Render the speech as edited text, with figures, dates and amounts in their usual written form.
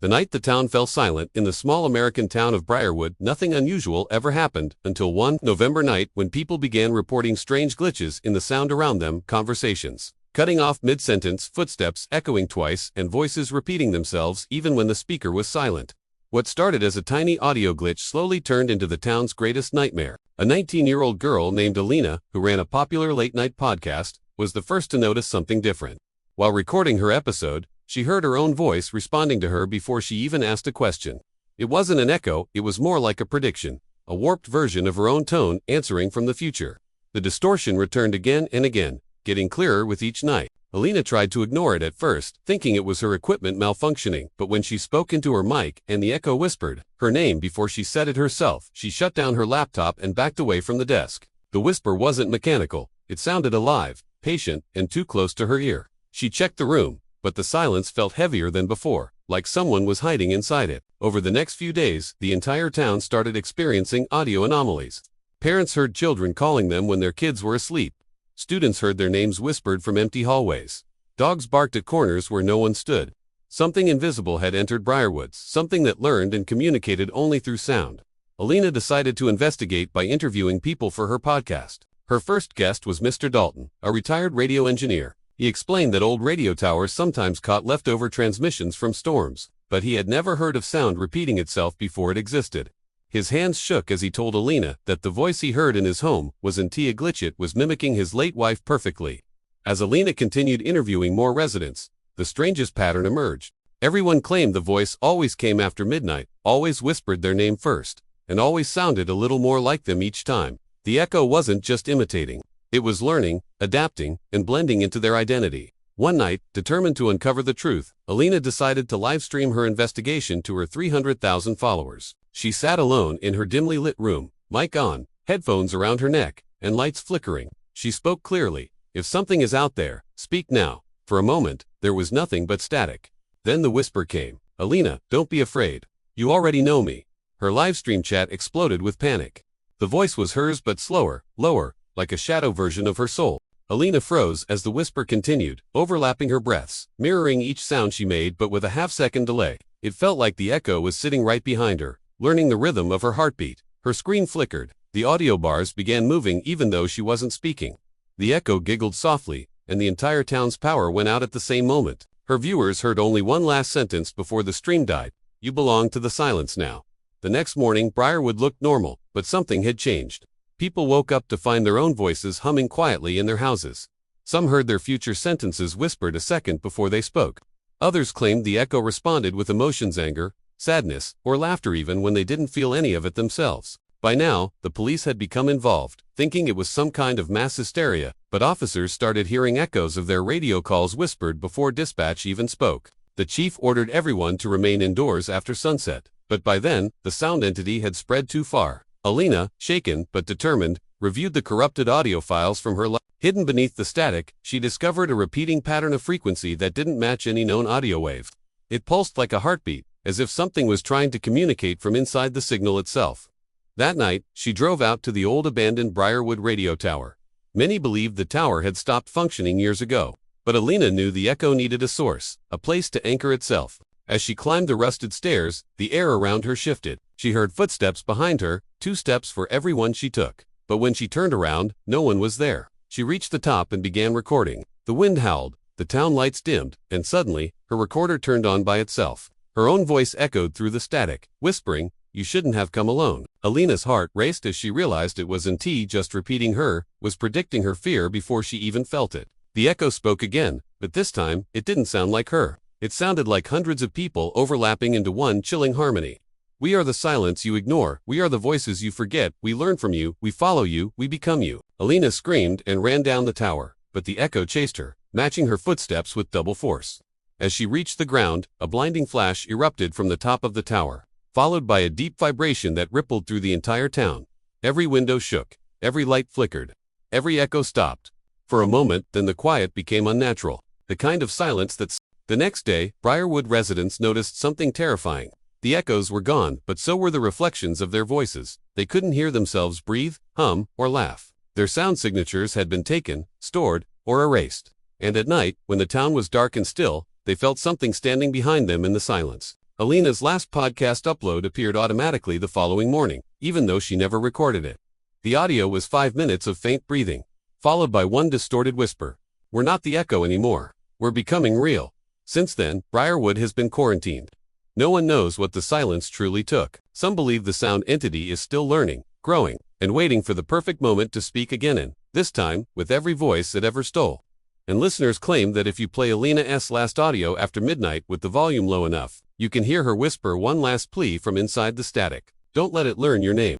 The night the town fell silent in the small American town of Briarwood, nothing unusual ever happened until one November night when people began reporting strange glitches in the sound around them, conversations cutting off mid-sentence, footsteps echoing twice, and voices repeating themselves even when the speaker was silent. What started as a tiny audio glitch slowly turned into the town's greatest nightmare. A 19-year-old girl named Alina, who ran a popular late-night podcast, was the first to notice something different. While recording her episode, she heard her own voice responding to her before she even asked a question. It wasn't an echo, it was more like a prediction, a warped version of her own tone answering from the future. The distortion returned again and again, getting clearer with each night. Alina tried to ignore it at first, thinking it was her equipment malfunctioning, but when she spoke into her mic and the echo whispered her name before she said it herself, she shut down her laptop and backed away from the desk. The whisper wasn't mechanical, it sounded alive, patient, and too close to her ear. She checked the room, but the silence felt heavier than before, like someone was hiding inside it. Over the next few days, the entire town started experiencing audio anomalies. Parents heard children calling them when their kids were asleep. Students heard their names whispered from empty hallways. Dogs barked at corners where no one stood. Something invisible had entered Briarwoods, something that learned and communicated only through sound. Alina decided to investigate by interviewing people for her podcast. Her first guest was Mr. Dalton, a retired radio engineer. He explained that old radio towers sometimes caught leftover transmissions from storms, but he had never heard of sound repeating itself before it existed. His hands shook as he told Alina that the voice he heard in his home was in Tia Glitchit was mimicking his late wife perfectly. As Alina continued interviewing more residents, the strangest pattern emerged. Everyone claimed the voice always came after midnight, always whispered their name first, and always sounded a little more like them each time. The echo wasn't just imitating. It was learning, adapting, and blending into their identity. One night, determined to uncover the truth, Alina decided to livestream her investigation to her 300,000 followers. She sat alone in her dimly lit room, mic on, headphones around her neck, and lights flickering. She spoke clearly. "If something is out there, speak now." For a moment, there was nothing but static. Then the whisper came. "Alina, don't be afraid. You already know me." Her livestream chat exploded with panic. The voice was hers but slower, lower, like a shadow version of her soul. Alina froze as the whisper continued, overlapping her breaths, mirroring each sound she made but with a half-second delay. It felt like the echo was sitting right behind her, learning the rhythm of her heartbeat. Her screen flickered. The audio bars began moving even though she wasn't speaking. The echo giggled softly, and the entire town's power went out at the same moment. Her viewers heard only one last sentence before the stream died. "You belong to the silence now." The next morning, Briarwood looked normal, but something had changed. People woke up to find their own voices humming quietly in their houses. Some heard their future sentences whispered a second before they spoke. Others claimed the echo responded with emotions, anger, sadness, or laughter even when they didn't feel any of it themselves. By now, the police had become involved, thinking it was some kind of mass hysteria, but officers started hearing echoes of their radio calls whispered before dispatch even spoke. The chief ordered everyone to remain indoors after sunset, but by then, the sound entity had spread too far. Alina, shaken but determined, reviewed the corrupted audio files from her life. Hidden beneath the static, she discovered a repeating pattern of frequency that didn't match any known audio wave. It pulsed like a heartbeat, as if something was trying to communicate from inside the signal itself. That night, she drove out to the old abandoned Briarwood radio tower. Many believed the tower had stopped functioning years ago, but Alina knew the echo needed a source, a place to anchor itself. As she climbed the rusted stairs, the air around her shifted. She heard footsteps behind her, 2 steps for every one she took. But when she turned around, no one was there. She reached the top and began recording. The wind howled, the town lights dimmed, and suddenly, her recorder turned on by itself. Her own voice echoed through the static, whispering, "You shouldn't have come alone." Alina's heart raced as she realized it wasn't just repeating her, was predicting her fear before she even felt it. The echo spoke again, but this time, it didn't sound like her. It sounded like hundreds of people overlapping into one chilling harmony. "We are the silence you ignore, we are the voices you forget, we learn from you, we follow you, we become you." Alina screamed and ran down the tower, but the echo chased her, matching her footsteps with double force. As she reached the ground, a blinding flash erupted from the top of the tower, followed by a deep vibration that rippled through the entire town. Every window shook, every light flickered, every echo stopped. For a moment, then the quiet became unnatural, the kind of silence that's. The next day, Briarwood residents noticed something terrifying. The echoes were gone, but so were the reflections of their voices. They couldn't hear themselves breathe, hum, or laugh. Their sound signatures had been taken, stored, or erased. And at night, when the town was dark and still, they felt something standing behind them in the silence. Alina's last podcast upload appeared automatically the following morning, even though she never recorded it. The audio was 5 minutes of faint breathing, followed by one distorted whisper. We're not the echo anymore. We're becoming real. Since then, Briarwood has been quarantined. No one knows what the silence truly took. Some believe the sound entity is still learning, growing, and waiting for the perfect moment to speak again, and this time, with every voice it ever stole. And listeners claim that if you play Alina's last audio after midnight with the volume low enough, you can hear her whisper one last plea from inside the static. Don't let it learn your name.